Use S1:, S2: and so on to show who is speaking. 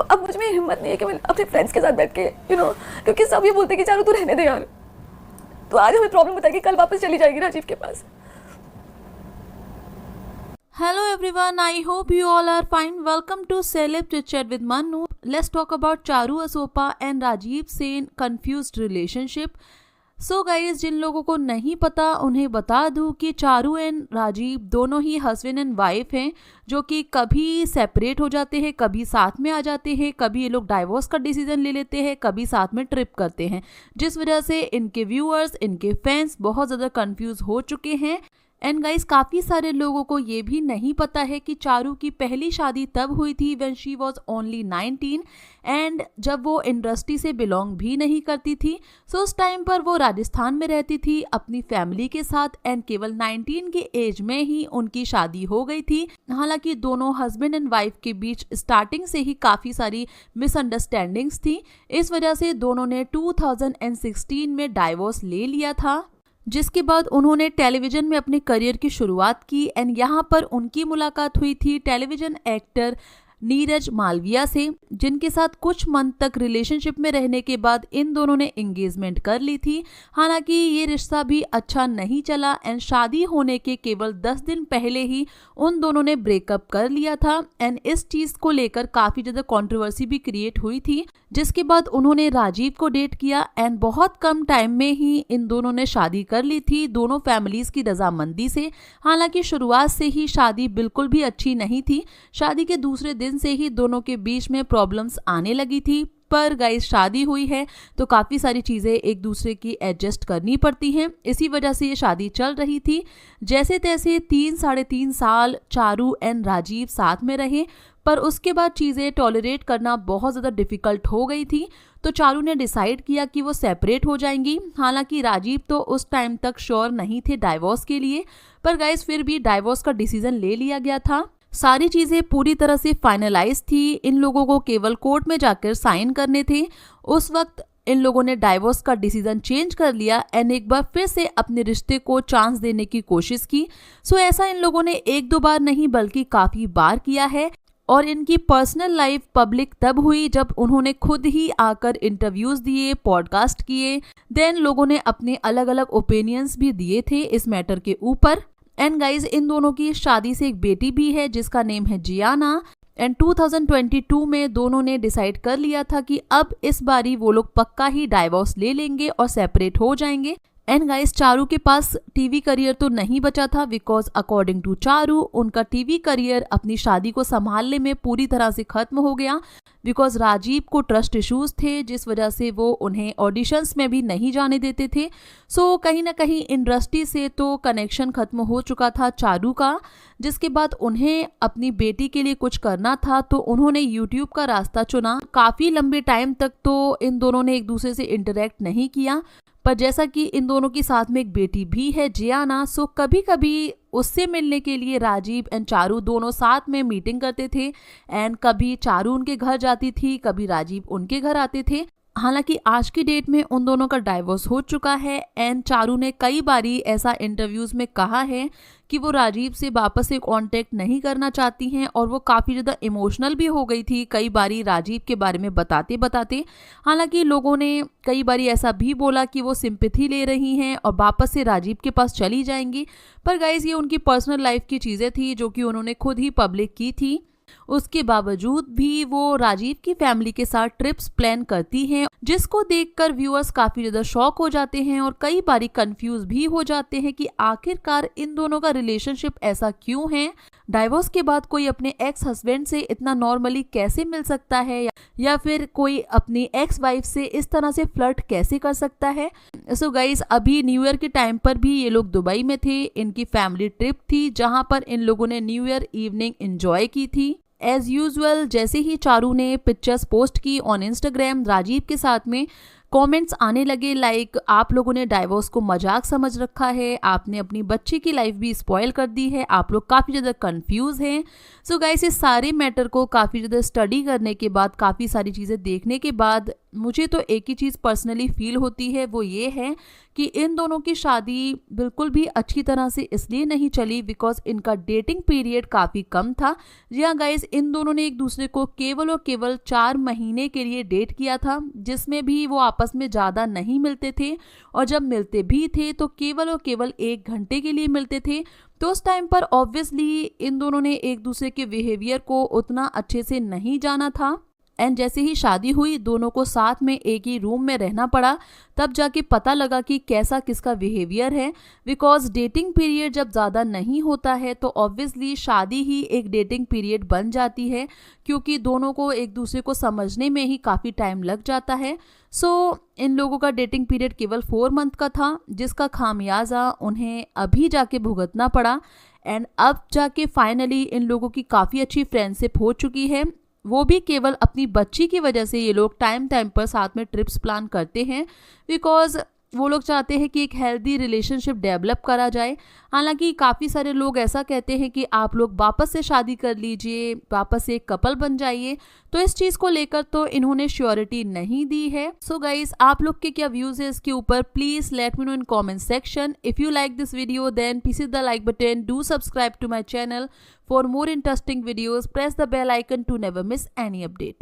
S1: अब मुझ में हिम्मत नहीं है कि मैं अपने फ्रेंड्स के साथ बैठ के क्योंकि सब ये बोलते हैं कि चारू तू रहने दे यार। तो आज हमें प्रॉब्लम बताएगी, कल वापस चली जाएगी राजीव के पास।
S2: Hello everyone, I hope you all are fine. Welcome to Celeb Chit Chat with Manu. Let's talk about Charu Asopa and Rajiv Sen confused relationship. So guys, जिन लोगों को नहीं पता उन्हें बता दूं कि चारू एंड राजीव दोनों ही हस्बैंड एंड वाइफ हैं, जो कि कभी सेपरेट हो जाते हैं, कभी साथ में आ जाते हैं, कभी ये लोग डाइवोर्स का डिसीजन ले लेते हैं, कभी साथ में ट्रिप करते हैं, जिस वजह से इनके व्यूअर्स, इनके फैंस बहुत ज़्यादा कंफ्यूज हो चुके हैं। एंड गाइस, काफ़ी सारे लोगों को ये भी नहीं पता है कि चारू की पहली शादी तब हुई थी when she was only 19 and जब वो इंडस्ट्री से बिलोंग भी नहीं करती थी। सो उस टाइम पर वो राजस्थान में रहती थी अपनी फैमिली के साथ एंड केवल 19 के एज में ही उनकी शादी हो गई थी। हालांकि दोनों हस्बैंड एंड वाइफ के बीच स्टार्टिंग से ही काफ़ी सारी मिसअंडरस्टैंडिंग्स थी। इस वजह से दोनों ने 2016 में डाइवोर्स ले लिया था, जिसके बाद उन्होंने टेलीविजन में अपने करियर की शुरुआत की एंड यहाँ पर उनकी मुलाकात हुई थी टेलीविजन एक्टर नीरज मालविया से, जिनके साथ कुछ मंथ तक रिलेशनशिप में रहने के बाद इन दोनों ने एंगेजमेंट कर ली थी। हालांकि ये रिश्ता भी अच्छा नहीं चला एंड शादी होने के केवल 10 दिन पहले ही उन दोनों ने ब्रेकअप कर लिया था एंड इस चीज़ को लेकर काफ़ी ज़्यादा कंट्रोवर्सी भी क्रिएट हुई थी, जिसके बाद उन्होंने राजीव को डेट किया एंड बहुत कम टाइम में ही इन दोनों ने शादी कर ली थी, दोनों फैमिलीज़ की रजामंदी से। हालांकि शुरुआत से ही शादी बिल्कुल भी अच्छी नहीं थी। शादी के दूसरे दिन से ही दोनों के बीच में प्रॉब्लम्स आने लगी थी, पर गाइस शादी हुई है तो काफ़ी सारी चीज़ें एक दूसरे की एडजस्ट करनी पड़ती हैं। इसी वजह से ये शादी चल रही थी। जैसे तैसे 3-3.5 साल चारू एंड राजीव साथ में रहे, पर उसके बाद चीज़ें टॉलरेट करना बहुत ज़्यादा डिफ़िकल्ट हो गई थी। तो चारू ने डिसाइड किया कि वो सेपरेट हो जाएंगी। हालांकि राजीव तो उस टाइम तक श्योर नहीं थे डाइवोर्स के लिए, पर गाइस फिर भी डाइवोर्स का डिसीजन ले लिया गया था। सारी चीज़ें पूरी तरह से फाइनलाइज थी। इन लोगों को केवल कोर्ट में जाकर साइन करने थे। उस वक्त इन लोगों ने डाइवोर्स का डिसीजन चेंज कर लिया एंड एक बार फिर से अपने रिश्ते को चांस देने की कोशिश की। सो ऐसा इन लोगों ने 1-2 बार नहीं बल्कि काफ़ी बार किया है। और इनकी पर्सनल लाइफ पब्लिक तब हुई जब उन्होंने खुद ही आकर इंटरव्यूज़ दिए, पॉडकास्ट किए, देन लोगों ने अपने अलग अलग ओपिनियंस भी दिए थे इस मैटर के ऊपर। एंड गाइज, इन दोनों की शादी से एक बेटी भी है जिसका नेम है जियाना एंड 2022 में दोनों ने डिसाइड कर लिया था कि अब इस बारी वो लोग पक्का ही डाइवोर्स ले लेंगे और सेपरेट हो जाएंगे। एंड गाइस, चारू के पास टीवी करियर तो नहीं बचा था बिकॉज अकॉर्डिंग टू चारू उनका टीवी करियर अपनी शादी को संभालने में पूरी तरह से खत्म हो गया बिकॉज राजीव को ट्रस्ट इश्यूज थे, जिस वजह से वो उन्हें ऑडिशंस में भी नहीं जाने देते थे। सो कहीं ना कहीं इंडस्ट्री से तो कनेक्शन खत्म हो चुका था चारू का, जिसके बाद उन्हें अपनी बेटी के लिए कुछ करना था तो उन्होंने यूट्यूब का रास्ता चुना। काफ़ी लंबे टाइम तक तो इन दोनों ने एक दूसरे से इंटरेक्ट नहीं किया, पर जैसा कि इन दोनों के साथ में एक बेटी भी है जियाना, सो कभी कभी उससे मिलने के लिए राजीव एंड चारू दोनों साथ में मीटिंग करते थे एंड कभी चारू उनके घर जाती थी, कभी राजीव उनके घर आते थे। हालांकि आज की डेट में उन दोनों का डाइवोर्स हो चुका है एंड चारू ने कई बारी ऐसा इंटरव्यूज़ में कहा है कि वो राजीव से वापस से कांटेक्ट नहीं करना चाहती हैं और वो काफ़ी ज़्यादा इमोशनल भी हो गई थी कई बारी राजीव के बारे में बताते बताते। हालांकि लोगों ने कई बारी ऐसा भी बोला कि वो सिंपैथी ले रही हैं और वापस से राजीव के पास चली जाएंगी, पर गाइज ये उनकी पर्सनल लाइफ की चीज़ें थी जो कि उन्होंने खुद ही पब्लिक की थी। उसके बावजूद भी वो राजीव की फैमिली के साथ ट्रिप्स प्लान करती हैं, जिसको देखकर व्यूअर्स काफ़ी ज़्यादा शॉक हो जाते हैं और कई बारी कंफ्यूज भी हो जाते हैं कि आखिरकार इन दोनों का रिलेशनशिप ऐसा क्यों है। डाइवोर्स के बाद कोई अपने एक्स हस्बैंड से इतना नॉर्मली कैसे मिल सकता है या फिर कोई अपनी एक्स वाइफ से इस तरह से फ्लर्ट कैसे कर सकता है। सो गाइज, अभी न्यू ईयर के टाइम पर भी ये लोग दुबई में थे। इनकी फैमिली ट्रिप थी जहां पर इन लोगों ने न्यू ईयर इवनिंग एंजॉय की थी। एज यूजुअल जैसे ही चारू ने पिक्चर्स पोस्ट की ऑन इंस्टाग्राम राजीव के साथ में, कमेंट्स आने लगे लाइक आप लोगों ने डाइवोर्स को मजाक समझ रखा है, आपने अपनी बच्ची की लाइफ भी स्पॉइल कर दी है, आप लोग काफ़ी ज़्यादा कंफ्यूज हैं। सो गाइस, इस सारे मैटर को काफ़ी ज़्यादा स्टडी करने के बाद, काफ़ी सारी चीज़ें देखने के बाद मुझे तो एक ही चीज़ पर्सनली फील होती है, वो ये है कि इन दोनों की शादी बिल्कुल भी अच्छी तरह से इसलिए नहीं चली बिकॉज इनका डेटिंग पीरियड काफ़ी कम था। जी हाँ गाइस, इन दोनों ने एक दूसरे को केवल और केवल 4 महीने के लिए डेट किया था, जिसमें भी वो आपस में ज़्यादा नहीं मिलते थे, और जब मिलते भी थे तो केवल और केवल 1 घंटे के लिए मिलते थे। तो उस टाइम पर ऑब्वियसली इन दोनों ने एक दूसरे के बिहेवियर को उतना अच्छे से नहीं जाना था, एंड जैसे ही शादी हुई दोनों को साथ में एक ही रूम में रहना पड़ा, तब जाके पता लगा कि कैसा किसका बिहेवियर है। बिकॉज डेटिंग पीरियड जब ज़्यादा नहीं होता है तो ऑब्वियसली शादी ही एक डेटिंग पीरियड बन जाती है, क्योंकि दोनों को एक दूसरे को समझने में ही काफ़ी टाइम लग जाता है। सो इन लोगों का डेटिंग पीरियड केवल 4 मंथ का था, जिसका खामियाजा उन्हें अभी जाके भुगतना पड़ा, एंड अब जाके फाइनली इन लोगों की काफ़ी अच्छी फ्रेंडशिप हो चुकी है। वो भी केवल अपनी बच्ची की वजह से ये लोग टाइम टाइम पर साथ में ट्रिप्स प्लान करते हैं, बिकॉज वो लोग चाहते हैं कि एक हेल्दी रिलेशनशिप डेवलप करा जाए। हालांकि काफ़ी सारे लोग ऐसा कहते हैं कि आप लोग वापस से शादी कर लीजिए, वापस से एक कपल बन जाइए, तो इस चीज़ को लेकर तो इन्होंने श्योरिटी नहीं दी है। सो गाइस, आप लोग के क्या व्यूज़ है इसके ऊपर, please let me know in comment section. If you like this video then please hit the like button, do subscribe to my channel for more interesting videos, press the bell icon to never miss any update.